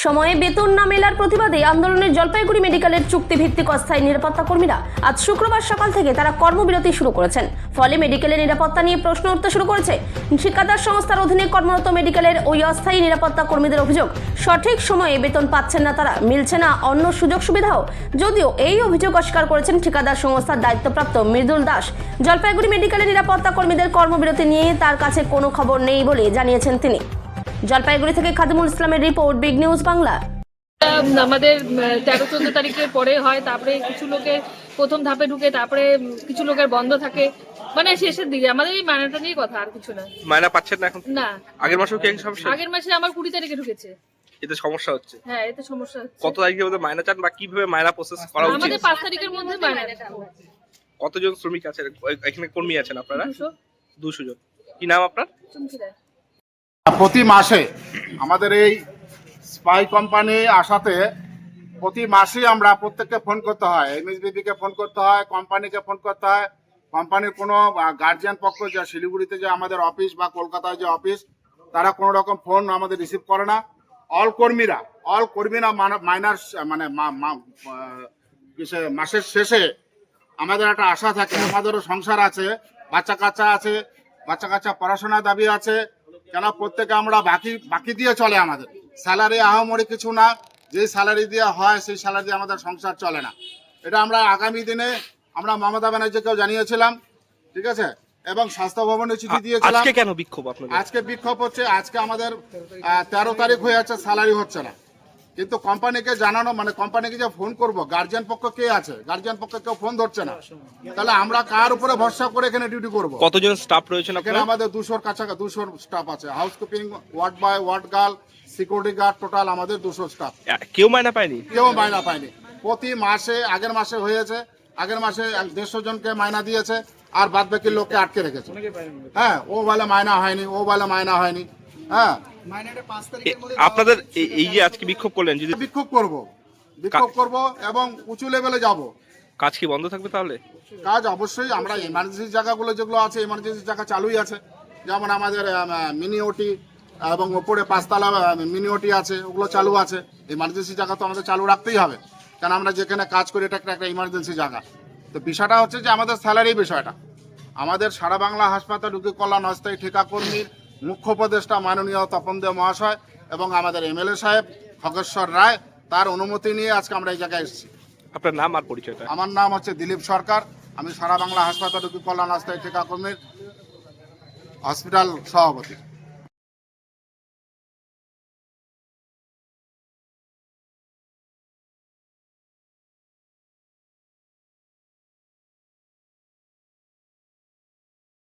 সময়ে বেতন না মেলার প্রতিবাদে আন্দোলনে জলপাইগুড়ি মেডিকেলের চুক্তিভিত্তিক অস্থায়ী নিরাপত্তা কর্মীরা আজ শুক্রবার সকাল থেকে তারা কর্মবিরতি শুরু করেছেন। ফলে মেডিকেলের নিরাপত্তা নিয়ে প্রশ্ন উঠতে শুরু করেছে। ঠিকাদার সংস্থার অধীনে কর্মরত মেডিকেলের ওই অস্থায়ী নিরাপত্তা কর্মীদের অভিযোগ, সঠিক সময়ে বেতন পাচ্ছেন না তারা, মিলছে না অন্য সুযোগ সুবিধাও। যদিও এই অভিযোগ অস্বীকার করেছেন ঠিকাদার সংস্থার দায়িত্বপ্রাপ্ত মৃদুল দাস। জলপাইগুড়ি মেডিকেলের নিরাপত্তা কর্মীদের কর্মবিরতি নিয়ে তার কাছে কোনো খবর নেই বলে জানিয়েছেন তিনি। জলপাইগুড়ি থেকে খাদিমুল ইসলামের রিপোর্ট, বিগ নিউজ বাংলা। আমাদের 13-14 তারিখের পরে হয়, তারপরে কিছু লোকের প্রথম ধাপে ঢুকে, তারপরে কিছু লোকের বন্ধ থাকে, মানে শেষের দিকে। আমাদের এই মায়নাটা নিয়ে কথা, আর কিছু না। মায়না পাচ্ছেন না এখন? না, আগের মাসেও কি সমস্যা? আগের মাসে আমার 20 তারিখে ঢুকেছে। এতে সমস্যা হচ্ছে? হ্যাঁ, এতে সমস্যা হচ্ছে। কত তারিখের মধ্যে মায়না চান বা কিভাবে মায়না প্রসেস করা উচিত? আমাদের 5 তারিখের মধ্যে মায়না। কতজন শ্রমিক আছেন এখানে, কর্মী আছেন আপনারা? 200 জন। কি নাম আপনার? প্রতি মাসে আমাদের এই স্পাই কোম্পানি আসাতে প্রতি মাসেই আমরা প্রত্যেককে ফোন করতে হয়, এমএসবিবিকে ফোন করতে হয়, কোম্পানিকে ফোন করতে হয়। কোম্পানির কোনো গার্জিয়ান পক্ষ, যা শিলিগুড়িতে যে আমাদের অফিস বা কলকাতায় যে অফিস, তারা কোনো রকম ফোন আমাদের রিসিভ করে না। অল কর্মীরা মাইনার মানে মাসের শেষে আমাদের একটা আশা থাকে, আমাদেরও সংসার আছে, বাচ্চা কাচ্চা আছে, বাচ্চা কাচ্চা পড়াশোনার দাবি আছে। কেন প্রত্যেকে আমরা বাকি দিয়ে চলে, আমাদের স্যালারি আহামরি কিছু না, যেই স্যালারি দিয়ে হয় সেই স্যালারি দিয়ে আমাদের সংসার চলে না। এটা আমরা আগামী দিনে আমরা মমতা ব্যানার্জিকেও জানিয়েছিলাম, ঠিক আছে, এবং স্বাস্থ্য ভবনে চিঠি দিয়েছিলাম। আজকে কেন বিক্ষোভ আপনাদের? আজকে বিক্ষোভ হচ্ছে, আজকে আমাদের 13 তারিখ হয়ে যাচ্ছে, স্যালারি হচ্ছে না। কিন্তু কোম্পানিকে জানানো, মানে কোম্পানিকে যে ফোন করব, গার্জিয়ান পক্ষ কে আছে, গার্জিয়ান পক্ষ কেউ ফোন ধরছে না। তাহলে আমরা কার উপরে ভরসা করে এখানে ডিউটি করব? কতজন স্টাফ রয়েছেন এখানে? আপনারা? আমাদের 200-র কাছাকাছি 200 স্টাফ আছে। Housekeeping, ward boy, ward girl, security guard, total আমাদের 200 স্টাফ। কেউ মায়না পায়নি? কেউ মায়না পায়নি। প্রতি মাসে, আগের মাসে হয়েছে, আগের মাসে 150 জনকে মায়না দিয়েছে, আর বাদ বাকি লোককে আটকে রেখেছে। হ্যাঁ, ও বলে মায়না হয়নি, ও বলে মায়না হয়নি। হ্যাঁ, আপনাদের এই যে আজকে বিক্ষোভ করলেন, যদি বিক্ষোভ করব এবং উঁচু লেভেলে যাব। কাজ কি বন্ধ থাকবে তাহলে? কাজ অবশ্যই, আমরা এমার্জেন্সি জায়গাগুলো যেগুলো আছে, এমার্জেন্সি জায়গা চালুই আছে। যেমন আমাদের মিনি ওটি এবং ওপরে 5তলা মিনি ওটি আছে, ওগুলো চালু আছে। এমার্জেন্সি জায়গা তো আমাদের চালু রাখতেই হবে, কারণ আমরা যেখানে কাজ করি এটা একটা এমার্জেন্সি জায়গা। তো বিষয়টা হচ্ছে যে আমাদের স্যালারি বিষয়টা, আমাদের সারা বাংলা হাসপাতাল রোগী কল্যাণ অস্থায়ী ঠিকা কর্মীর মুখ্য উপদেষ্টা মাননীয় তপন দে মহাশয় এবং আমাদের এমএলএ সাহেব খগেশ্বর রায়, তার অনুমতি নিয়ে আজকে আমরা এই জায়গায় এসেছি। আপনার নাম আর পরিচয়টা? আমার নাম হচ্ছে দিলীপ সরকার, আমি সারা বাংলা হাসপাতাল রোগী কল্যাণ অস্থায়ী ঠিকা কর্মীর হসপিটাল সভাপতি।